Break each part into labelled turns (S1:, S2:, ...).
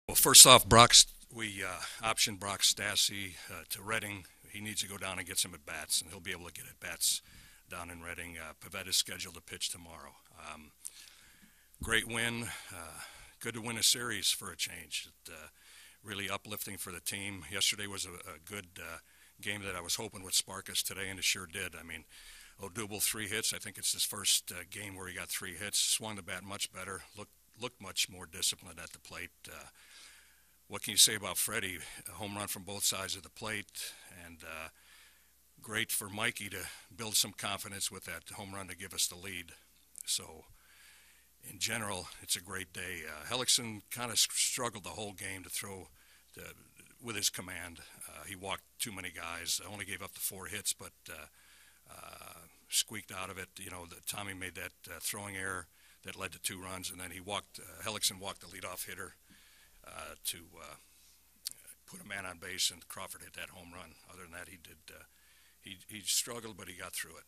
S1: Well, first off, we optioned Brock Stassi to Reading. He needs to go down and get some at bats, and he'll be able to get at bats down in Reading. Pivetta is scheduled to pitch tomorrow. Great win. Good to win a series for a change. Really uplifting for the team. Yesterday was a good game that I was hoping would spark us today, and it sure did. I mean, Odubel 3 hits. I think it's his first game where he got 3 hits. Swung the bat much better. Looked much more disciplined at the plate. What can you say about Freddie? A home run from both sides of the plate, and great for Mikey to build some confidence with that home run to give us the lead. So, in general, it's a great day. Hellickson kind of struggled the whole game to throw with his command. He walked too many guys. Only gave up the 4 hits, but squeaked out of it. You know, Tommy made that throwing error that led to 2 runs, and then Hellickson walked the leadoff hitter to put a man on base, and Crawford hit that home run. Other than that, he struggled, but he got through it.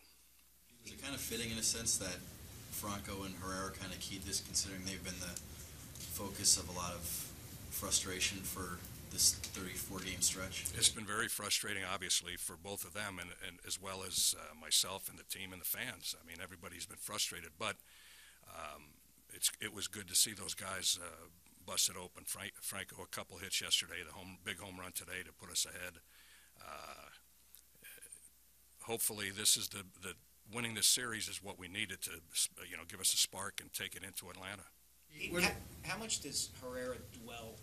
S2: Is it kind of fitting in a sense that Franco and Herrera kind of keyed this, considering they've been the focus of a lot of frustration for this 34-game stretch?
S1: It's been very frustrating, obviously, for both of them, and as well as myself and the team and the fans. I mean, everybody's been frustrated, but it was good to see those guys busted open. Franco, a couple hits yesterday, big home run today to put us ahead. Hopefully, this is the winning this series is what we needed to, give us a spark and take it into Atlanta.
S3: How much does Herrera dwell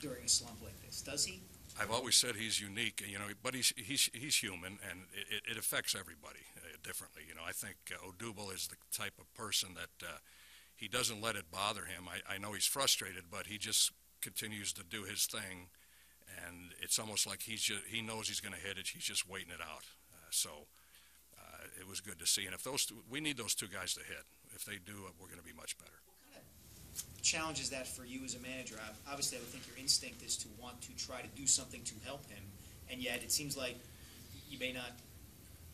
S3: during a slump like this? Does he?
S1: I've always said he's unique, but he's human, and it affects everybody differently. I think Odubel is the type of person that he doesn't let it bother him. I know he's frustrated, but he just continues to do his thing, and it's almost like he knows he's going to hit it. He's just waiting it out. It was good to see, and we need those 2 guys to hit. If they do, we're going to be much better.
S3: What kind of challenge is that for you as a manager? Obviously, I would think your instinct is to want to try to do something to help him, and yet it seems like you may not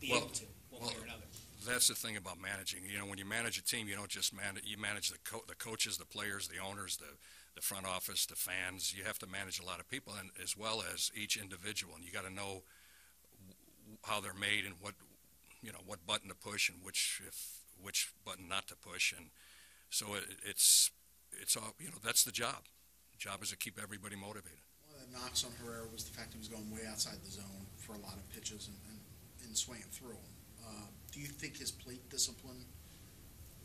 S3: be able to, one way or another.
S1: That's the thing about managing. When you manage a team, you don't just manage. You manage the coaches, the players, the owners, the front office, the fans. You have to manage a lot of people, and as well as each individual. And you got to know how they're made and what button to push and which button not to push. And so it's all that's the job. The job is to keep everybody motivated.
S4: One of the knocks on Herrera was the fact he was going way outside the zone for a lot of pitches and swinging through them. Do you think his plate discipline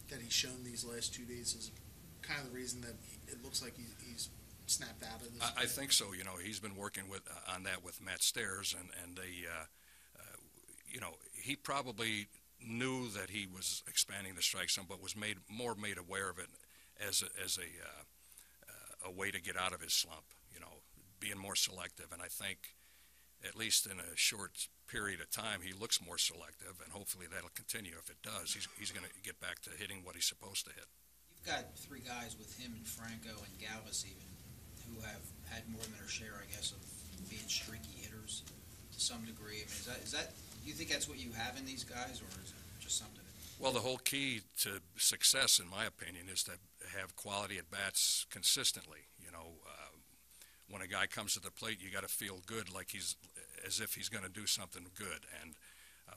S4: that he's shown these last 2 days is kind of the reason that it looks like he's snapped out of this?
S1: I think so. He's been working on that with Matt Stairs, and they, he probably knew that he was expanding the strike zone, but was made aware of it as a way to get out of his slump. Being more selective, and I think, at least in a short period of time, he looks more selective, and hopefully that'll continue. If it does, he's going to get back to hitting what he's supposed to hit.
S5: You've got 3 guys with him and Franco and Galvis even who have had more than their share, I guess, of being streaky hitters to some degree. I mean, is that do you think that's what you have in these guys, or is it just something?
S1: Well, the whole key to success, in my opinion, is to have quality at bats consistently. When a guy comes to the plate, you got to feel good, like as if he's going to do something good. And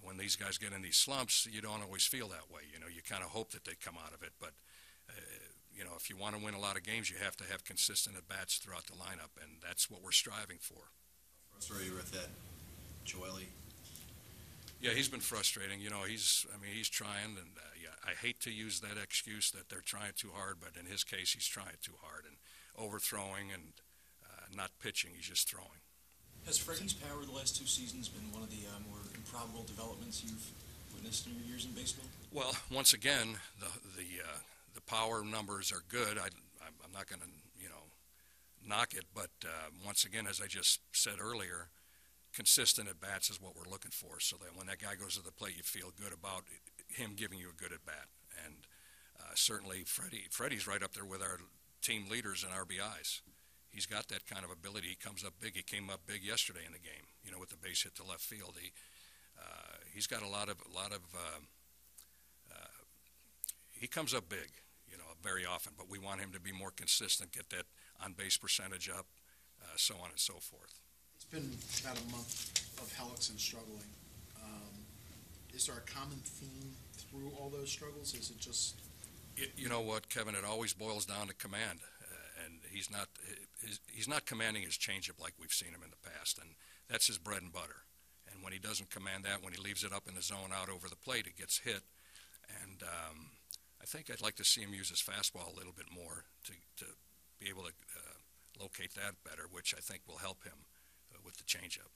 S1: when these guys get in these slumps, you don't always feel that way. You kind of hope that they come out of it. But if you want to win a lot of games, you have to have consistent at bats throughout the lineup, and that's what we're striving for.
S2: How frustrated you were with that, Joely?
S1: Yeah, he's been frustrating. He's trying, and I hate to use that excuse that they're trying too hard, but in his case, he's trying too hard and overthrowing and not pitching. He's just throwing.
S6: Has Freddie's power the last 2 seasons been one of the more improbable developments you've witnessed in your years in baseball?
S1: Well, once again, the power numbers are good. I'm not going to knock it, but once again, as I just said earlier, consistent at bats is what we're looking for. So that when that guy goes to the plate, you feel good about him giving you a good at bat. And certainly, Freddie's right up there with our team leaders in RBIs. He's got that kind of ability. He comes up big. He came up big yesterday in the game, with the base hit to left field. He's got a lot of he comes up big, very often, but we want him to be more consistent, get that on-base percentage up, so on and so forth.
S4: It's been about a month of Hellickson struggling. Is there a common theme through all those struggles? Is it just...
S1: You know what, Kevin? It always boils down to command, and he's not commanding his changeup like we've seen him in the past, and that's his bread and butter. And when he doesn't command that, when he leaves it up in the zone out over the plate, it gets hit. And I think I'd like to see him use his fastball a little bit more to be able to locate that better, which I think will help him with the changeup.